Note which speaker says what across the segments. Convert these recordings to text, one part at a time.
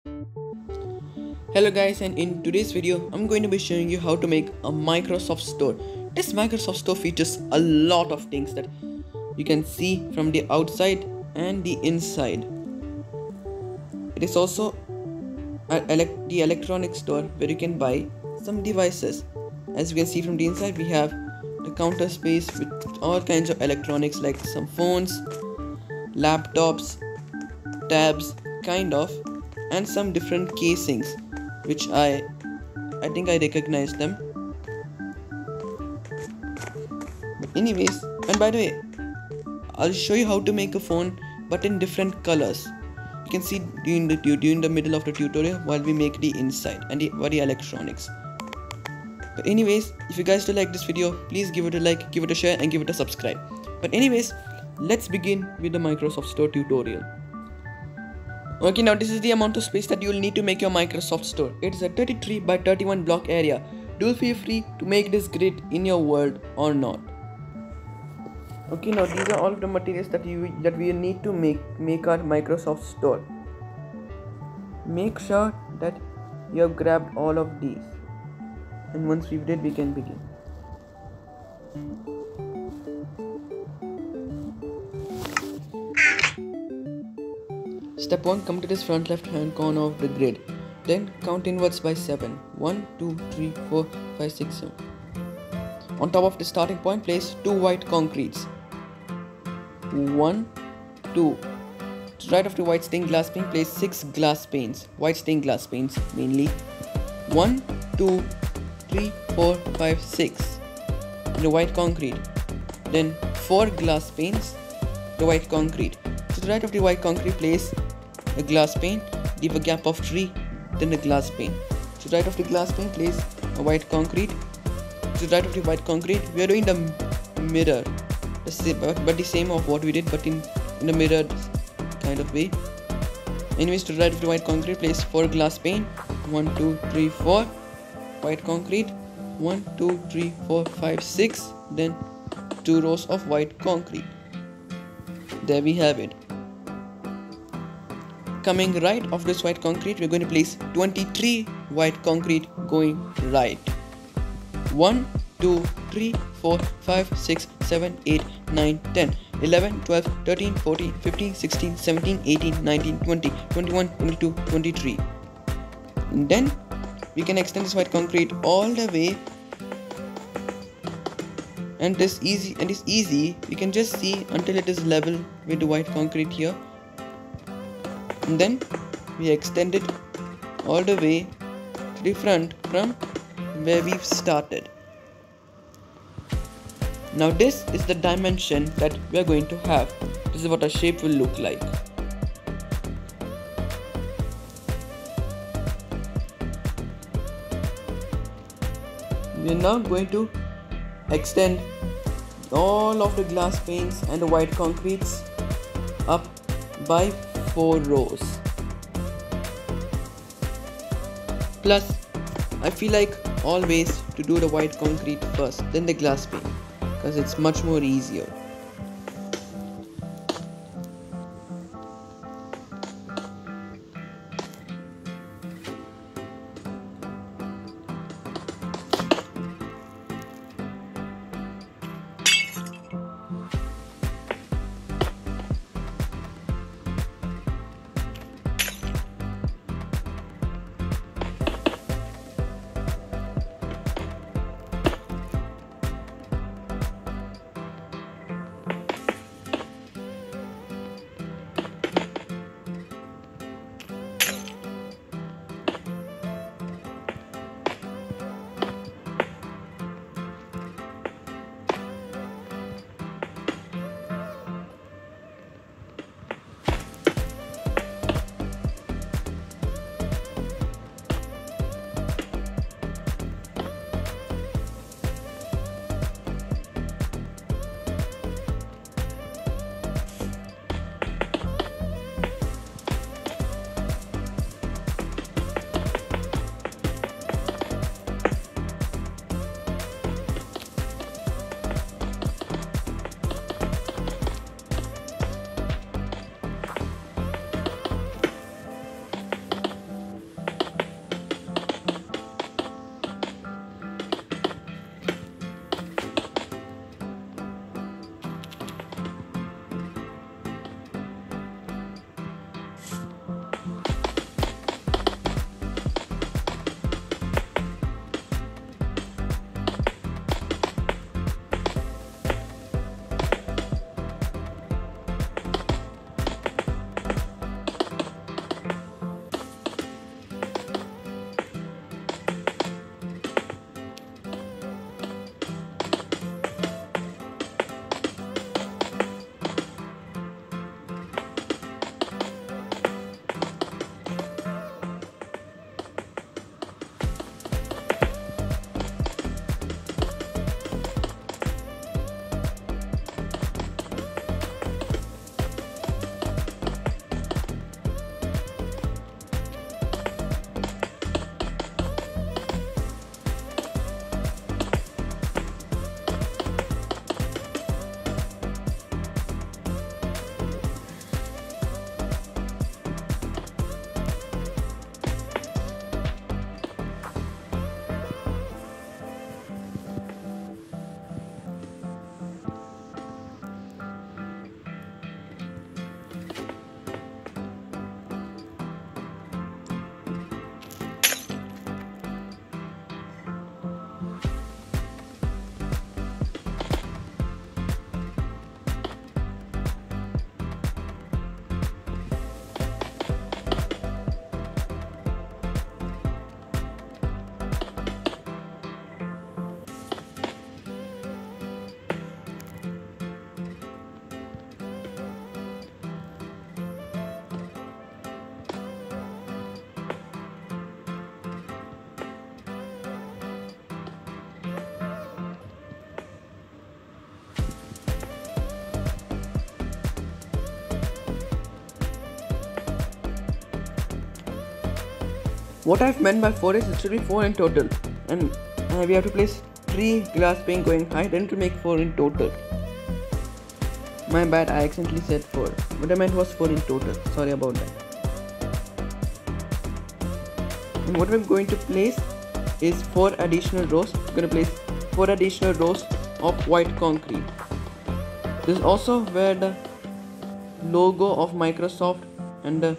Speaker 1: Hello guys, and in today's video I'm going to be showing you how to make a Microsoft Store. This Microsoft Store features a lot of things that you can see from the outside and the inside. It is also the electronic store where you can buy some devices. As you can see from the inside, we have the counter space with all kinds of electronics like some phones, laptops, tabs, kind of, and some different casings which I think I recognize them. But anyways, and by the way, I'll show you how to make a phone but in different colors. You can see during the middle of the tutorial while we make the inside and the electronics. But anyways, if you guys do like this video, please give it a like, give it a share, and give it a subscribe. But anyways, let's begin with the Microsoft Store tutorial. Okay, now this is the amount of space that you will need to make your Microsoft Store. It is a 33 by 31 block area. Do feel free to make this grid in your world or not. Okay, now these are all of the materials that we need to make our Microsoft Store. Make sure that you have grabbed all of these, and once we've did, we can begin. Step 1. Come to this front left hand corner of the grid. Then count inwards by 7. 1, 2, 3, 4, 5, 6, 7. On top of the starting point, place 2 white concretes. 1, 2. To the right of the white stained glass pane, place 6 glass panes. White stained glass panes mainly. 1, 2, 3, 4, 5, 6. In the white concrete. Then 4 glass panes. The white concrete. To the right of the white concrete, place a glass pane, leave a gap of 3, then a glass pane. To the right of the glass pane, place a white concrete. To the right of the white concrete, we are doing the mirror, but the same of what we did, but in a mirrored kind of way. Anyways, to the right of the white concrete, place 4 glass pane. 1, 2, 3, 4. White concrete. 1, 2, 3, 4, 5, 6. Then 2 rows of white concrete. There we have it. Coming right of this white concrete, we're going to place 23 white concrete going right. 1, 2, 3, 4, 5, 6, 7, 8, 9, 10, 11, 12, 13, 14, 15, 16, 17, 18, 19, 20, 21, 22, 23. And then we can extend this white concrete all the way. And this is easy. We can just see until it is level with the white concrete here. And then we extend it all the way to the front from where we've started. Now this is the dimension that we are going to have. This is what our shape will look like. We are now going to extend all of the glass panes and the white concretes up by 4 rows. Plus, I feel like always to do the white concrete first, then the glass pane, because it's much more easier. What I've meant by 4 is it should be 4 in total, and we have to place 3 glass pane going high, then to make 4 in total. My bad, I accidentally said 4. What I meant was 4 in total. Sorry about that. And what we're going to place is 4 additional rows. We're going to place 4 additional rows of white concrete. This is also where the logo of Microsoft and the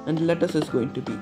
Speaker 1: letters is going to be.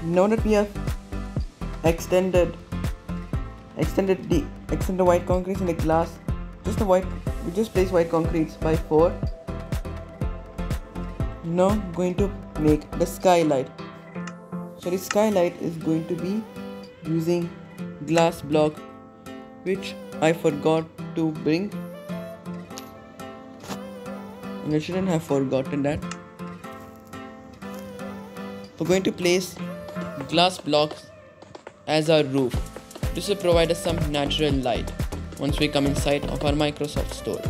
Speaker 1: Now that we have extended the white concrete in the glass, we just place white concretes by 4. Now going to make the skylight. So the skylight is going to be using glass block, which I forgot to bring, and I shouldn't have forgotten that. We're going to place glass blocks as our roof. This will provide us some natural light once we come inside of our Microsoft store.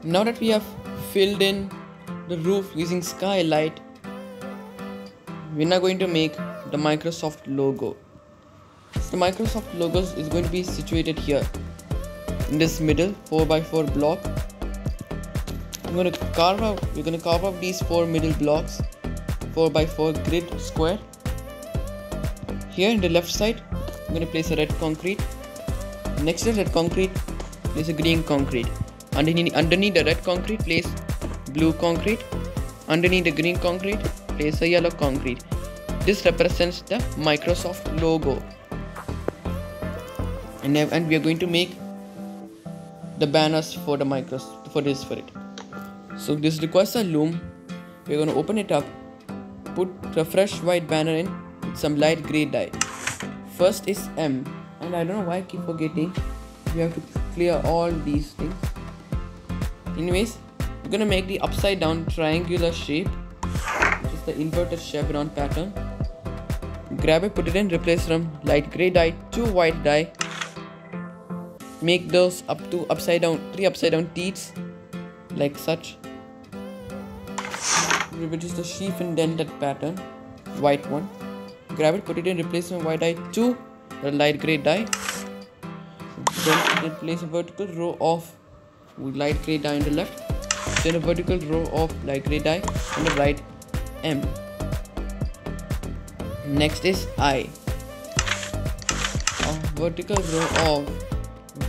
Speaker 1: Now that we have filled in the roof using skylight, we're now going to make the Microsoft logo. So the Microsoft logo is going to be situated here in this middle 4x4 block. We're going to carve out these 4 middle blocks, 4x4 grid square. Here in the left side, I'm going to place a red concrete. Next to red concrete, place a green concrete. Underneath the red concrete, place blue concrete. Underneath the green concrete, place a yellow concrete. This represents the Microsoft logo. And we are going to make the banners for it. So this requires a loom. We're going to open it up, put a fresh white banner in with some light grey dye. First is M, and I don't know why I keep forgetting. We have to clear all these things. Anyways, we're going to make the upside down triangular shape, which is the inverted chevron pattern. Grab it, put it in, replace from light grey dye to white dye. Make those up to three upside down teeth like such, which is the sheaf indented pattern, white one. Grab it, put it in, replace from white dye to the light grey dye. Then place a vertical row of light grey dye on the left, then a vertical row of light grey dye on the right, M. Next is I. A vertical row of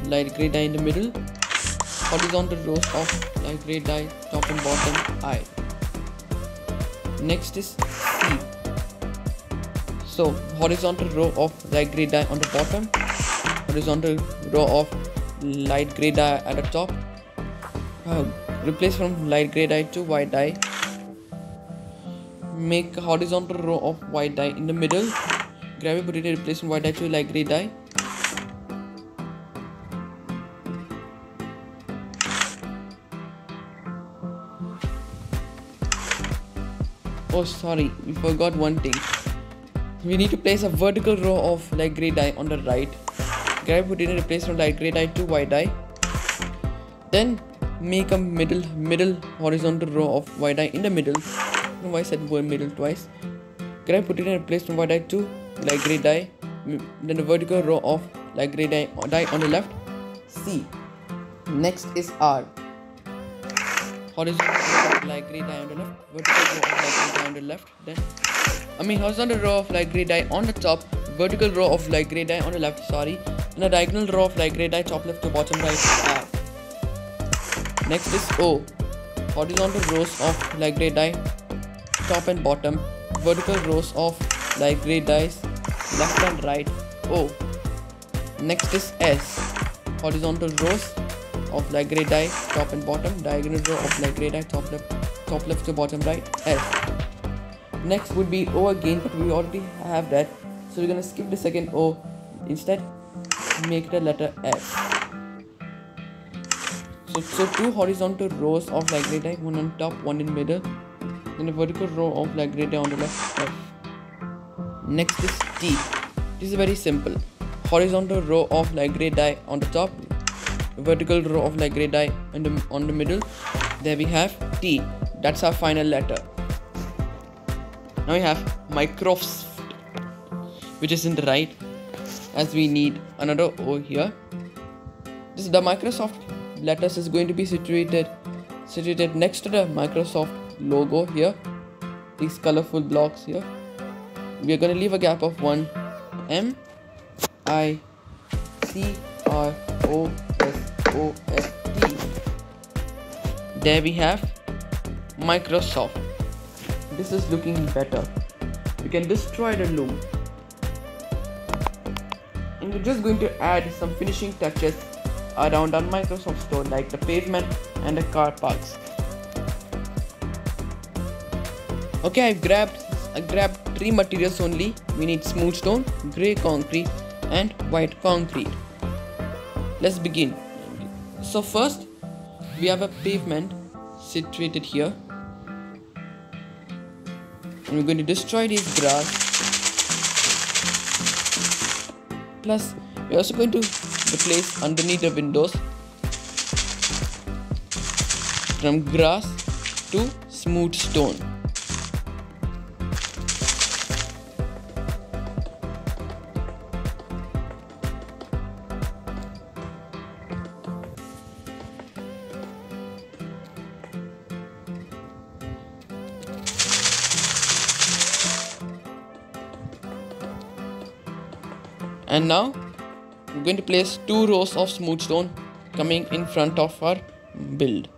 Speaker 1: light grey dye in the middle, horizontal rows of light grey dye top and bottom, I. Next is C. So horizontal row of light grey dye on the bottom, horizontal row of light grey dye at the top. Replace from light grey dye to white dye. Make a horizontal row of white dye in the middle. Grab it, put it in, replace from white dye to light grey dye. Oh sorry, we forgot one thing. We need to place a vertical row of light grey dye on the right. Grab it, put it in, replace from light grey dye to white dye. Then make a middle horizontal row of white dye in the middle. I don't know why I said word middle twice. Grab, put it in, replace from white dye to light grey dye. Then a vertical row of light grey dye on the left, C. Next is R. Horizontal row of light grey dye on the left, vertical row of light grey dye on the left. Then horizontal row of light grey dye on the top, vertical row of light grey dye on the left, and a diagonal row of light grey dye top left to bottom right, R. Next is O. Horizontal rows of light grey dye top and bottom, vertical rows of light grey dyes left and right, O. Next is S. Horizontal rows of light grey dye top and bottom, diagonal row of light grey dye top left to bottom right, S. Next would be O again, but we already have that, so we're gonna skip the second O. Instead, make the letter F. So two horizontal rows of light grey dye, one on top, one in middle, then a vertical row of light grey dye on the left, F. Next is T. This is very simple. Horizontal row of light grey dye on the top, vertical row of light grey dye on the middle. There we have T. That's our final letter. Now we have Microsoft, which is in the right, as we need another O here. This is the Microsoft letters is going to be situated next to the Microsoft logo here. These colorful blocks here. We are going to leave a gap of 1, M I C R O S O F T. There we have Microsoft. This is looking better. We can destroy the loom. And we're just going to add some finishing touches around our Microsoft store, like the pavement and the car parks. Okay, I grabbed 3 materials only. We need smooth stone, grey concrete and white concrete. Let's begin. So first we have a pavement situated here, and we're going to destroy this grass. Plus we're also going to replace underneath the windows from grass to smooth stone. And now we're going to place 2 rows of smooth stone coming in front of our build.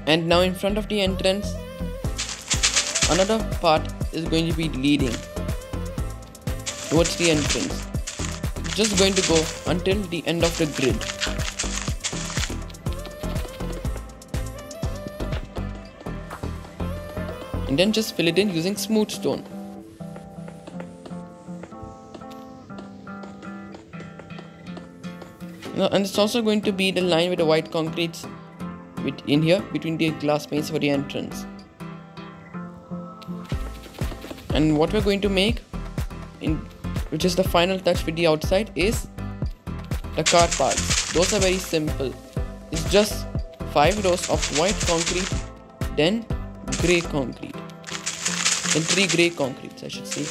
Speaker 1: And now in front of the entrance, another part is going to be leading towards the entrance. Just going to go until the end of the grid. And then just fill it in using smooth stone. Now, and it's also going to be the line with the white concrete in here between the glass panes for the entrance. And what we're going to make which is the final touch with the outside, is the car parts. Those are very simple. It's just 5 rows of white concrete, then grey concrete, then 3 grey concretes, I should say.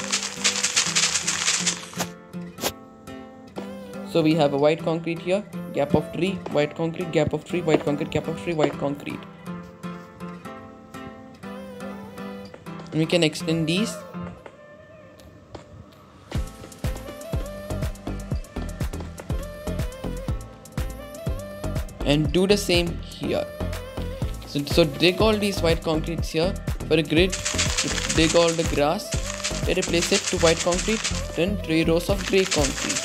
Speaker 1: So we have a white concrete here, gap of 3, white concrete, gap of 3, white concrete, gap of 3, white concrete. And we can extend these. And do the same here. So dig all these white concretes here for a grid. Dig all the grass. Then replace it to white concrete. Then 3 rows of grey concrete.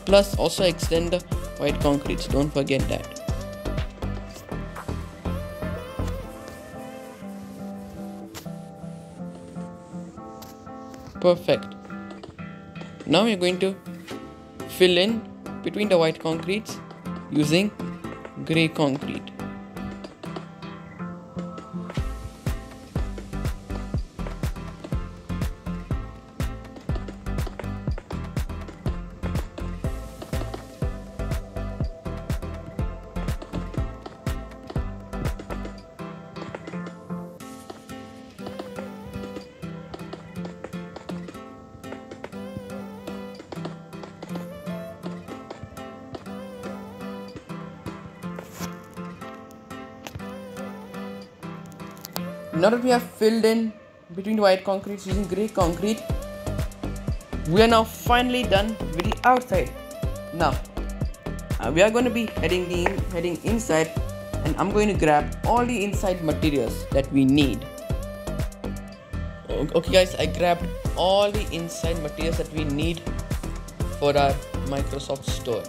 Speaker 1: Plus also extend the white concretes. Don't forget that. Perfect. Now we're going to fill in between the white concretes using grey concrete. Now that we have filled in between the white concrete using grey concrete, we are now finally done with the outside. Now we are going to be heading inside, and I'm going to grab all the inside materials that we need. Okay guys, I grabbed all the inside materials that we need for our Microsoft store.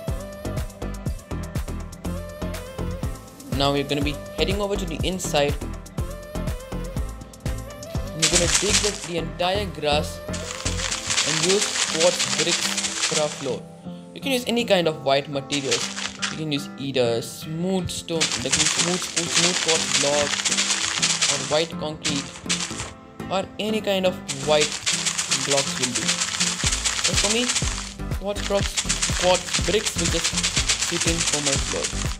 Speaker 1: Now we're going to be heading over to the inside. We're going to dig the entire grass and use quartz bricks for our floor. You can use any kind of white materials. You can use either smooth stone, like smooth quartz block, or white concrete, or any kind of white blocks will do. But for me, quartz bricks will just fit in for my floor.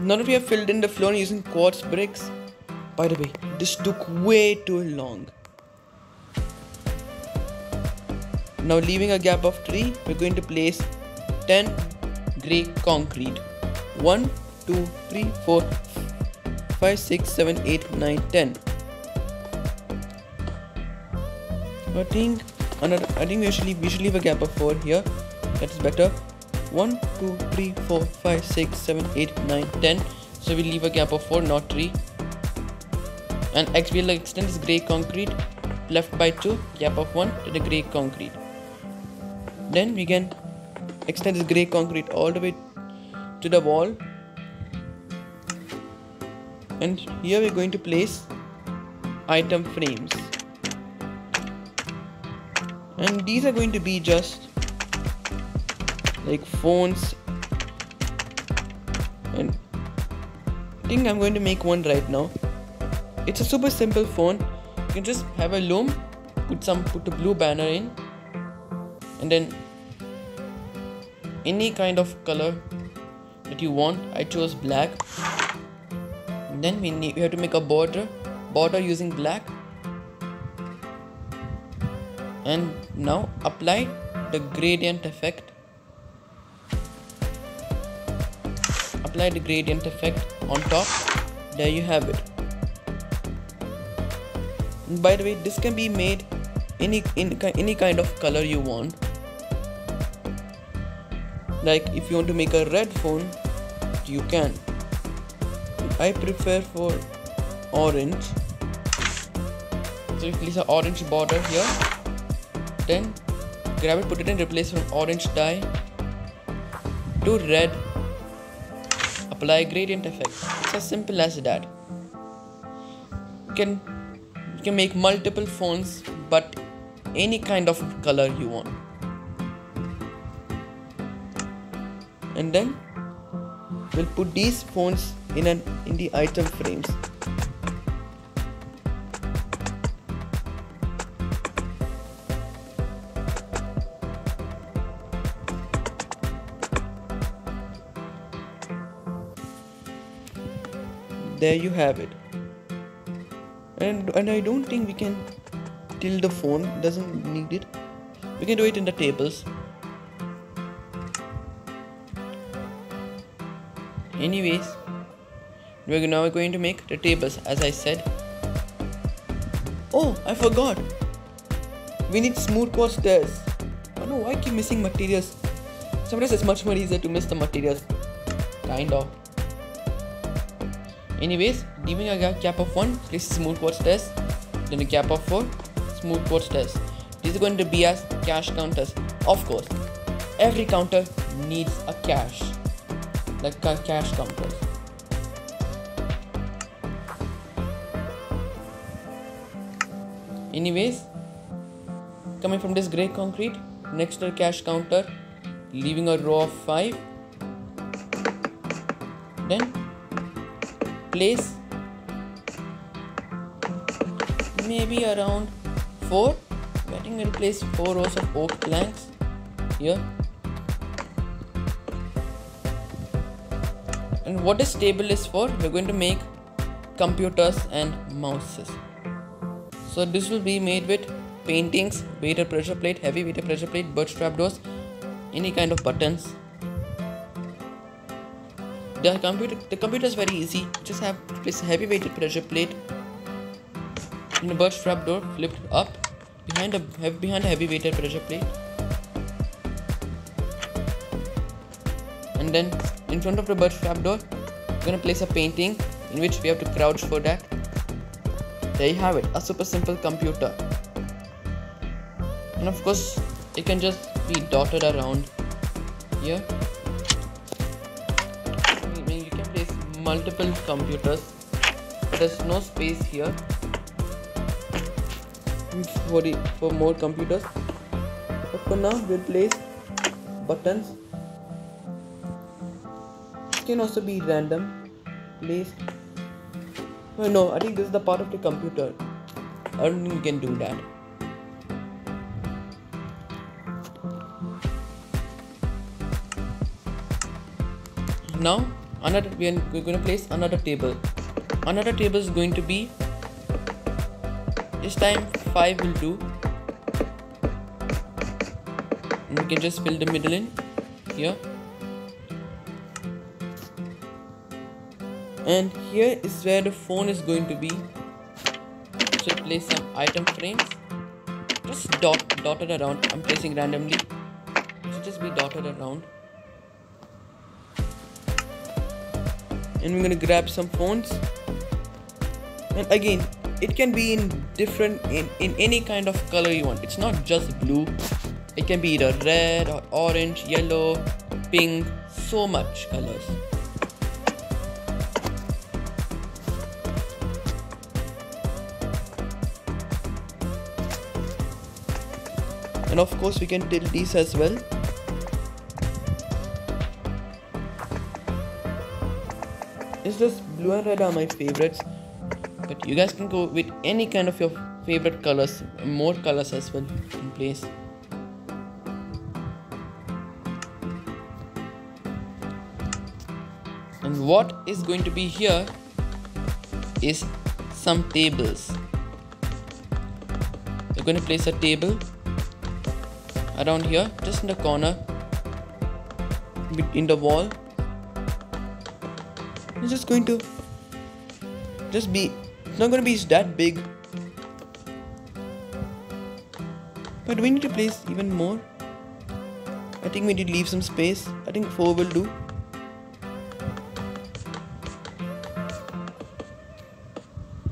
Speaker 1: Now that we have filled in the floor using quartz bricks, by the way, this took way too long. Now leaving a gap of 3, we're going to place 10 grey concrete. 1, 2, 3, 4, 5, 6, 7, 8, 9, 10. I think we should leave a gap of 4 here. That is better. 1, 2, 3, 4, 5, 6, 7, 8, 9, 10. So we leave a gap of 4, not 3. And we'll extend this grey concrete left by 2, gap of 1 to the grey concrete. Then we can extend this grey concrete all the way to the wall. And here we're going to place item frames. And these are going to be just like phones. And I think I'm going to make one right now. It's a super simple phone. You can just have a loom, put a blue banner in, and then any kind of color that you want. I chose black. And then we have to make a border using black. And now apply the gradient effect. Apply the gradient effect on top. There you have it. And by the way, this can be made any kind of color you want. Like if you want to make a red phone, you can. I prefer for orange. So you place an orange border here. Then grab it, put it in, replace from orange dye to red. Apply gradient effect. It's as simple as that. You can make multiple phones, but any kind of color you want. And then we'll put these phones in the item frames. There you have it. And I don't think we can tilt the phone, doesn't need it. We can do it in the tables. Anyways, we're now going to make the tables as I said. Oh, I forgot. We need smooth quartz stairs. Oh no, why keep missing materials? Sometimes it's much more easier to miss the materials. Kind of. Anyways, leaving a gap of 1, place smooth quartz stairs. Then a gap of 4, smooth quartz stairs. These are going to be as cache counters. Of course, every counter needs a cache. Like cache counters. Anyways, coming from this grey concrete next to the cache counter, leaving a row of 5. Then place maybe around 4. I think we'll place 4 rows of oak planks here. And what this table is for, we're going to make computers and mouses. So this will be made with paintings, weighted pressure plate, heavy weighted pressure plate, birch trap doors, any kind of buttons. The computer is very easy. You just have to place a heavy weighted pressure plate in a birch trap door flipped up behind a heavy weighted pressure plate. And then in front of the birch trap door, we're gonna place a painting in which we have to crouch for that. There you have it, a super simple computer. And of course, it can just be dotted around here. You can place multiple computers, but there's no space here for more computers. But for now, we'll place buttons. It can also be random placed. Oh, no, I think this is the part of the computer. I don't think we can do that. Now we are going to place another table. Another table is going to be, this time 5 will do. And we can just fill the middle in here. And here is where the phone is going to be. So place some item frames. Just dotted around. I'm placing randomly. It should just be dotted around. And we're gonna grab some phones. And again, it can be in different in any kind of color you want. It's not just blue. It can be either red or orange, yellow, pink, so much colors. And of course we can tilt these as well. It's just blue and red are my favorites, but you guys can go with any kind of your favorite colors, more colors as well in place. And what is going to be here is some tables. We're going to place a table around here, just in the corner, in the wall. It's just going to be, it's not going to be that big, but we need to place even more. I think we need to leave some space. I think 4 will do.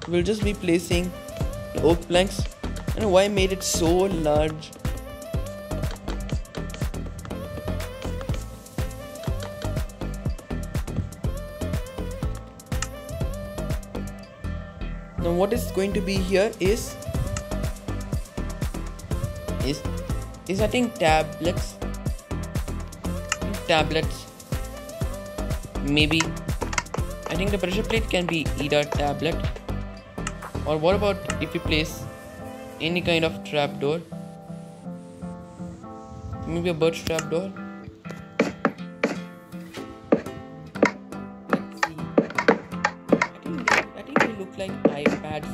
Speaker 1: We'll just be placing the oak planks. I don't know why I made it so large. Now what is going to be here is I think tablets. Maybe. I think the pressure plate can be either tablet, or what about if you place any kind of trapdoor? Maybe a bird's trapdoor. Like iPads.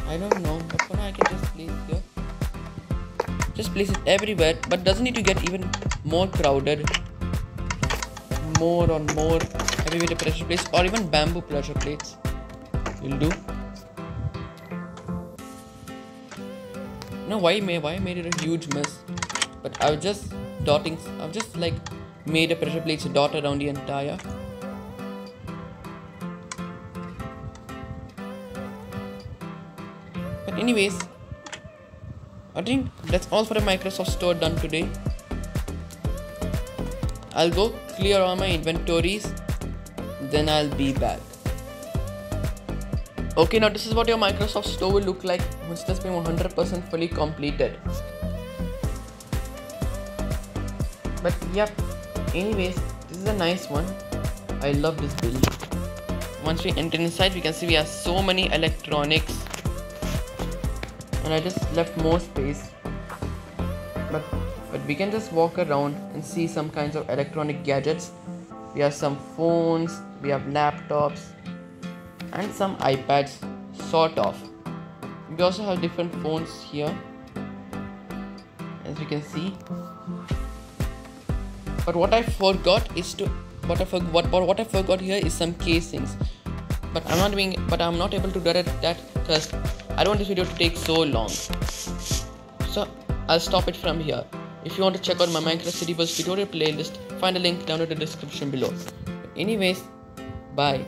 Speaker 1: I don't know, but for now I can just place here. Just place it everywhere, but doesn't need to get even more crowded. More heavyweight pressure plates, or even bamboo pressure plates will do. Now why I made it a huge mess? But I've just like made a pressure plates dot around the entire. But anyways, I think that's all for the Microsoft Store done today. I'll go clear all my inventories, then I'll be back. Okay, now this is what your Microsoft Store will look like once it has been 100% fully completed. But yep, anyways, this is a nice one. I love this build. Once we enter inside, we can see we have so many electronics. And I just left more space. But we can just walk around and see some kinds of electronic gadgets. We have some phones, we have laptops, and some iPads, sort of. We also have different phones here, as you can see. But what I forgot is what I forgot here is some casings. But I'm not able to do that because I don't want this video to take so long. So I'll stop it from here. If you want to check out my Minecraft Cityverse tutorial playlist, find a link down in the description below. Anyways, bye.